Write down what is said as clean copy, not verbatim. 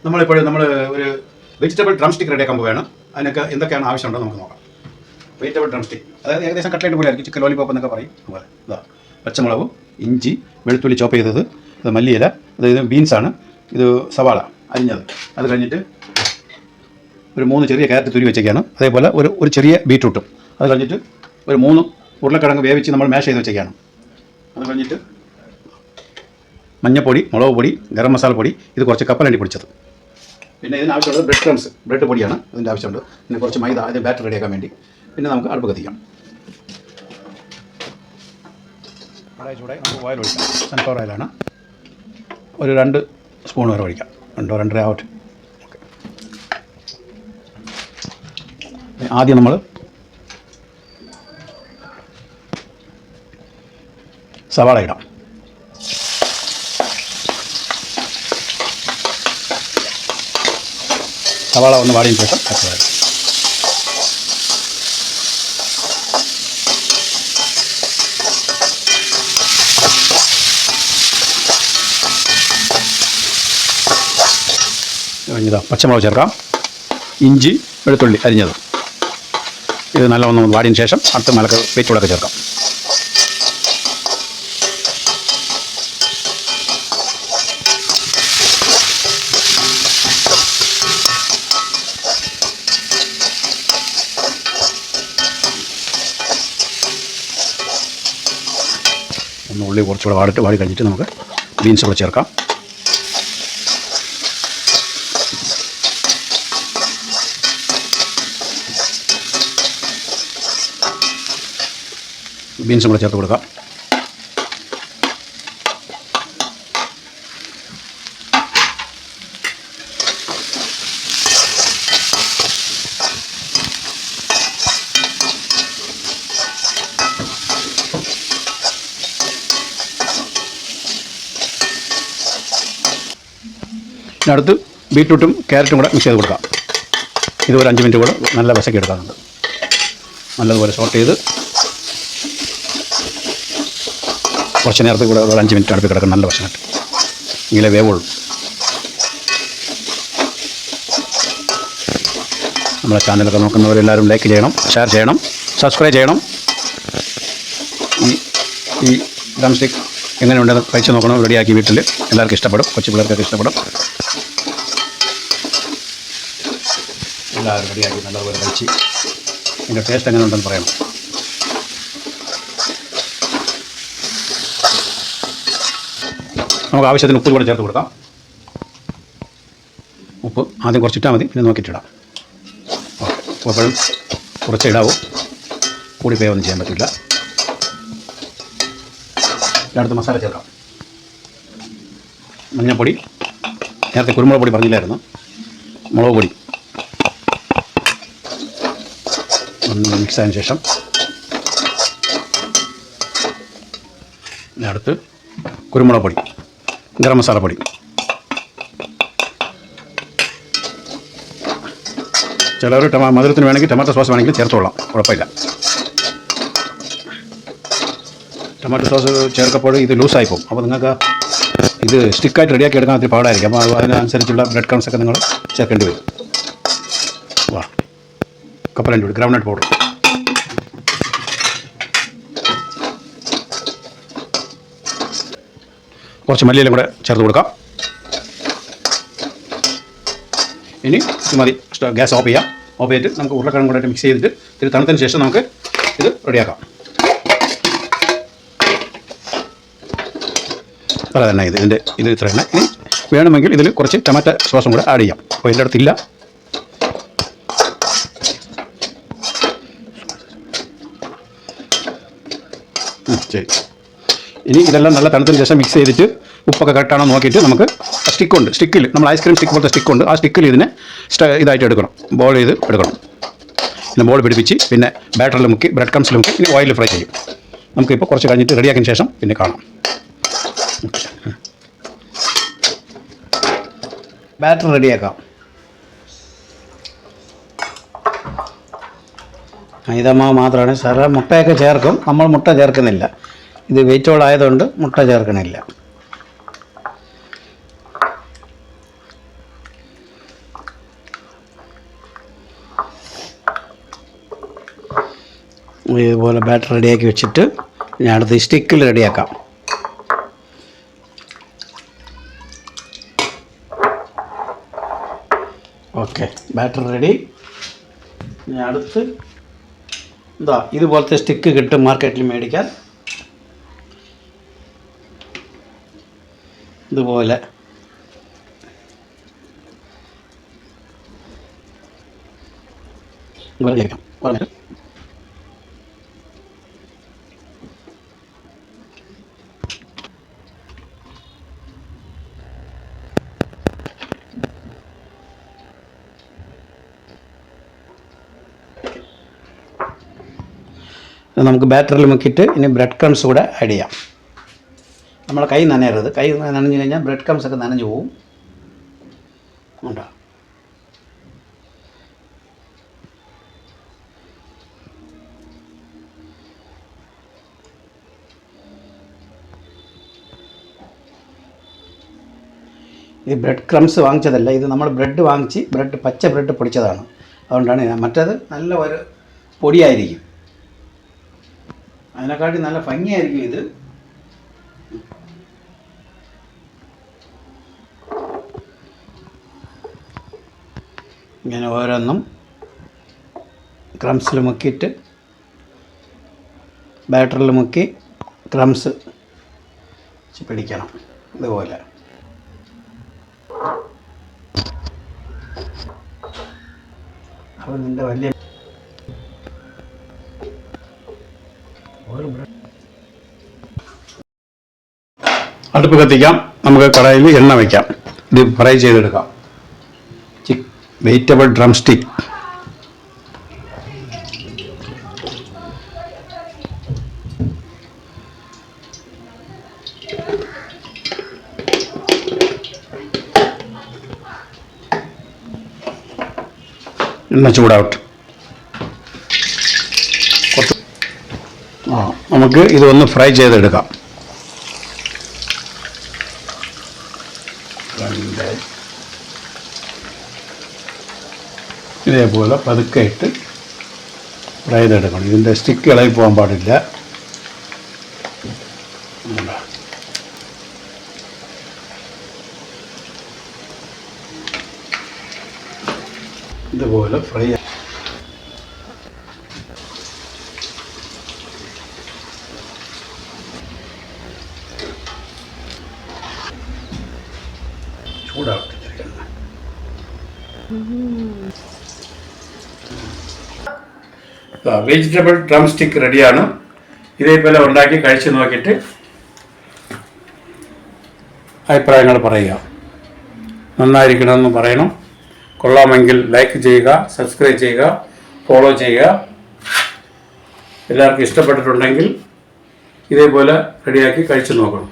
നമ്മളിപ്പോൾ ഒരു vegetable drum stick റെഡിയാക്കാൻ പോവുകയാണ്. അതിനൊക്കെ എന്തൊക്കെയാണ് ആവശ്യമുണ്ടോ നമുക്ക് നോക്കാം. വെജിറ്റബിൾ ഡ്രം സ്റ്റിക്ക്, അതായത് ഏകദേശം കട്ട്ലേറ്റ് പോലെ ആയിരിക്കും, ചിക്കൻ ലോലിപോപ്പ് എന്നൊക്കെ പറയും. അതുപോലെ ഇതാ പച്ചമുളകും ഇഞ്ചി വെളുത്തുള്ളി ചോപ്പ് ചെയ്തത്, ഇത് മല്ലിയില, അതായത് ബീൻസാണ്, ഇത് സവാള അരിഞ്ഞത്, അത് കഴിഞ്ഞിട്ട് ഒരു 3 ചെറിയ ക്യാരറ്റ് തുരി വെച്ചേക്കാണ്. അതേപോലെ ഒരു ചെറിയ ബീറ്റ്റൂട്ടും, അത് കഴിഞ്ഞിട്ട് ഒരു 3 ഉരുളക്കിഴങ്ങ് വേവിച്ച് നമ്മൾ മാഷ് ചെയ്ത് വെച്ചേക്കാണ്. അത് കഴിഞ്ഞിട്ട് മഞ്ഞപ്പൊടി, മുളക് പൊടി, ഗരം മസാല പൊടി, ഇത് കുറച്ച് കപ്പലണ്ടി പൊടിച്ചത്. പിന്നെ ഇതിനാവശ്യമുള്ളത് ബ്രെഡ് ക്രംസ്, ബ്രെഡ് പൊടിയാണ് ഇതിൻ്റെ ആവശ്യമുണ്ട്. പിന്നെ കുറച്ച് മൈദ, അതിൻ്റെ ബാറ്റർ റെഡിയാക്കാൻ വേണ്ടി. പിന്നെ നമുക്ക് അടുപ്പ് കത്തിക്കാം. ചൂടായി നമുക്ക് ഓയിൽ ഒഴിക്കാം. സൺഫ്ലവർ ഓയിലാണ്. ഒരു 2 സ്പൂൺ വരെ ഒഴിക്കാം. 2-2.5 ആവട്ടെ. ഓക്കെ. ആദ്യം നമ്മൾ സവാള ഇടാം. സവാള ഒന്ന് വാടിയതിന് ശേഷം പച്ചമുളക്. ഇതാ പച്ചമുളക് ചേർക്കാം. ഇഞ്ചി വെളുത്തുള്ളി അരിഞ്ഞത്, ഇത് നല്ല ഒന്ന് വാടിയതിന് ശേഷം അടുത്ത മലക്ക് വെയിറ്റുകളൊക്കെ ചേർക്കാം. ഒന്ന് ഉള്ളി കുറച്ചുകൂടെ വാടി കഴിഞ്ഞിട്ട് നമുക്ക് ബീൻസ് കൂടെ ചേർക്കാം. ബീൻസും കൂടെ ചേർത്ത് കൊടുക്കാം. അടുത്ത് ബീറ്റ്റൂട്ടും ക്യാരറ്റും കൂടെ മിക്സ് ചെയ്ത് കൊടുക്കാം. ഇത് ഒരു 5 മിനിറ്റ് കൂടെ നല്ല വശക്കി എടുക്കാറുണ്ട്. നല്ലതുപോലെ സോട്ട് ചെയ്ത് കുറച്ച് നേരത്തെ കൂടെ ഒരു 5 മിനിറ്റ് അടുത്ത് കിടക്കും. നല്ല വശമായിട്ട് ഇങ്ങനെ വേവുള്ളൂ. നമ്മളെ ചാനലൊക്കെ നോക്കുന്നവരെല്ലാവരും ലൈക്ക് ചെയ്യണം, ഷെയർ ചെയ്യണം, സബ്സ്ക്രൈബ് ചെയ്യണം. ഈ ഡ്രം സ്റ്റിക്ക് എങ്ങനെയുണ്ടെന്ന് കഴിച്ച് നോക്കണം. റെഡിയാക്കി വീട്ടിൽ എല്ലാവർക്കും ഇഷ്ടപ്പെടും, കൊച്ചു പിള്ളേർക്കൊക്കെ ഇഷ്ടപ്പെടും. എല്ലാവരും റെഡിയാക്കി നല്ലതുപോലെ കഴിച്ച് ഇതിൻ്റെ ടേസ്റ്റ് എങ്ങനെയുണ്ടെന്ന് പറയണം. നമുക്ക് ആവശ്യത്തിന് ഉപ്പ് കൂടെ ചേർത്ത് കൊടുക്കാം. ഉപ്പ് ആദ്യം കുറച്ചിട്ടാൽ മതി, പിന്നെ നോക്കിയിട്ടിടാം. ഓക്കെ. എപ്പോഴും കുറച്ച് ഇടാവൂ, കൂടി പേവൊന്നും ചെയ്യാൻ പറ്റില്ല. അടുത്ത് മസാല ചേർക്കാം. മഞ്ഞൾപ്പൊടി, നേരത്തെ കുരുമുളക് പൊടി പറഞ്ഞില്ലായിരുന്നു, മുളക് പൊടി ഒന്ന് മിക്സ് ആയതിനു ശേഷം അടുത്ത് കുരുമുളക് പൊടി, ഗരം മസാല പൊടി, ചിലർ മധുരത്തിന് വേണമെങ്കിൽ ടൊമാറ്റോ സോസ് വേണമെങ്കിൽ ചേർത്തോളാം, കുഴപ്പമില്ല. ടൊമാറ്റോ സോസ് ചേർക്കപ്പോൾ ഇത് ലൂസായി പോകും. അപ്പോൾ നിങ്ങൾക്ക് ഇത് സ്റ്റിക്കായിട്ട് റെഡിയാക്കി എടുക്കാൻ ഒത്തിരി പാടായിരിക്കും. അപ്പോൾ അതിനനുസരിച്ചുള്ള ബ്രെഡ് ക്രംസ് ഒക്കെ നിങ്ങൾ ചേർക്കേണ്ടി വരും. വാ, കപ്പലണ്ടി പൊടി, ഗ്രൗണ്ട് നട്ട് പൗഡർ, കുറച്ച് മല്ലിയിലും കൂടെ ചേർത്ത് കൊടുക്കാം. ഇനി ഇത് മതി. ഗ്യാസ് ഓഫ് ചെയ്യാം. ഓഫ് ചെയ്തിട്ട് നമുക്ക് ഉരുളക്കിഴങ്ങ് കൂടെ മിക്സ് ചെയ്തിട്ട് ഇത് തണുത്തതിന് ശേഷം നമുക്ക് ഇത് റെഡിയാക്കാം. അല്ല തന്നെ ഇത് ഇത്ര തന്നെ. ഇനി വേണമെങ്കിൽ ഇതിൽ കുറച്ച് ടൊമാറ്റോ സോസും കൂടെ ആഡ് ചെയ്യാം. അപ്പോൾ എൻ്റെ അടുത്തില്ല. ശരി. ഇനി ഇതെല്ലാം നല്ല തണുത്തതിന് ശേഷം മിക്സ് ചെയ്തിട്ട് ഉപ്പൊക്കെ കറക്റ്റാണോ നോക്കിയിട്ട് നമുക്ക് സ്റ്റിക്കിൽ നമ്മൾ ഐസ്ക്രീം സ്റ്റിക്ക് പോലത്തെ സ്റ്റിക്കുണ്ട്, ആ സ്റ്റിക്കിൽ ഇതിനെ ഇതായിട്ട് എടുക്കണം, ബോൾ ചെയ്ത് എടുക്കണം. പിന്നെ ബോൾ പിടിപ്പിച്ച് പിന്നെ ബാറ്ററിൽ മുക്കി ബ്രെഡ് ക്രംസിൽ മുക്കി ഇനി ഓയിലിൽ ഫ്രൈ ചെയ്യും. നമുക്കിപ്പോൾ കുറച്ച് കഴിഞ്ഞിട്ട് റെഡിയാക്കിയതിന് ശേഷം പിന്നെ കാണാം. ബാറ്റർ റെഡിയാക്കാം. മൈദമാവ് മാത്രമാണ് സാറ്. മുട്ടയൊക്കെ ചേർക്കും, നമ്മൾ മുട്ട ചേർക്കുന്നില്ല. ഇത് വെജിറ്റബിൾ ആയതുകൊണ്ട് മുട്ട ചേർക്കണില്ല. ഇതുപോലെ ബാറ്റർ റെഡിയാക്കി വെച്ചിട്ട് ഞാൻ അടുത്ത് സ്റ്റിക്കിൽ റെഡിയാക്കാം. Okay, batter ready. ഞാൻ അടുത്ത് ഇതുപോലത്തെ സ്റ്റിക്ക് കിട്ടും മാർക്കറ്റിൽ മേടിക്കാൻ. ഇതുപോലെ നമുക്ക് ബാറ്ററിൽ മുക്കിയിട്ട് ഇനി ബ്രെഡ് ക്രംസ് കൂടെ ആഡ് ചെയ്യാം. നമ്മളെ കൈ നനയരുത്. കൈ നനഞ്ഞു കഴിഞ്ഞാൽ ബ്രെഡ് ക്രംസ് ഒക്കെ നനഞ്ഞു പോവും. ഉണ്ടോ? ഇത് ബ്രെഡ് ക്രംസ് വാങ്ങിച്ചതല്ല, ഇത് നമ്മൾ ബ്രെഡ് വാങ്ങിച്ച് പച്ച ബ്രെഡ് പൊടിച്ചതാണ്. അതുകൊണ്ടാണ് മറ്റേത് നല്ല ഒരു പൊടിയായിരിക്കും, അതിനെക്കാട്ടി നല്ല ഭംഗിയായിരിക്കും ഇത്. ഇങ്ങനെ ഓരോന്നും ക്രംസിൽ മുക്കിയിട്ട് ബാറ്ററിൽ മുക്കി ക്രംസ് പിടിക്കണം ഇതുപോലെ. അപ്പോൾ നിൻ്റെ വലിയ അടുപ്പ് കത്തിക്കാം. നമുക്ക് കടായിൽ എണ്ണ വയ്ക്കാം. ഇത് ഫ്രൈ ചെയ്തെടുക്കാം. Vegetable drum stick. എണ്ണ ചൂടാവട്ടെ. നമുക്ക് ഇതൊന്ന് ഫ്രൈ ചെയ്തെടുക്കാം. ഇതേപോലെ പതുക്കെ ഇട്ട് ഫ്രൈ ചെയ്തെടുക്കണം. ഇതിൻ്റെ സ്റ്റിക്ക് ഇളകി പോകാൻ പാടില്ല. ഇതുപോലെ ഫ്രൈ ചൂടാവട്ടെ. വെജിറ്റബിൾ ഡ്രം സ്റ്റിക്ക് റെഡിയാണ്. ഇതേപോലെ ഉണ്ടാക്കി കഴിച്ച് നോക്കിയിട്ട് അഭിപ്രായങ്ങൾ പറയുക. നന്നായിരിക്കണമെന്ന് പറയണം. കൊള്ളാമെങ്കിൽ ലൈക്ക് ചെയ്യുക, സബ്സ്ക്രൈബ് ചെയ്യുക, ഫോളോ ചെയ്യുക. എല്ലാവർക്കും ഇഷ്ടപ്പെട്ടിട്ടുണ്ടെങ്കിൽ ഇതേപോലെ റെഡിയാക്കി കഴിച്ച് നോക്കണം.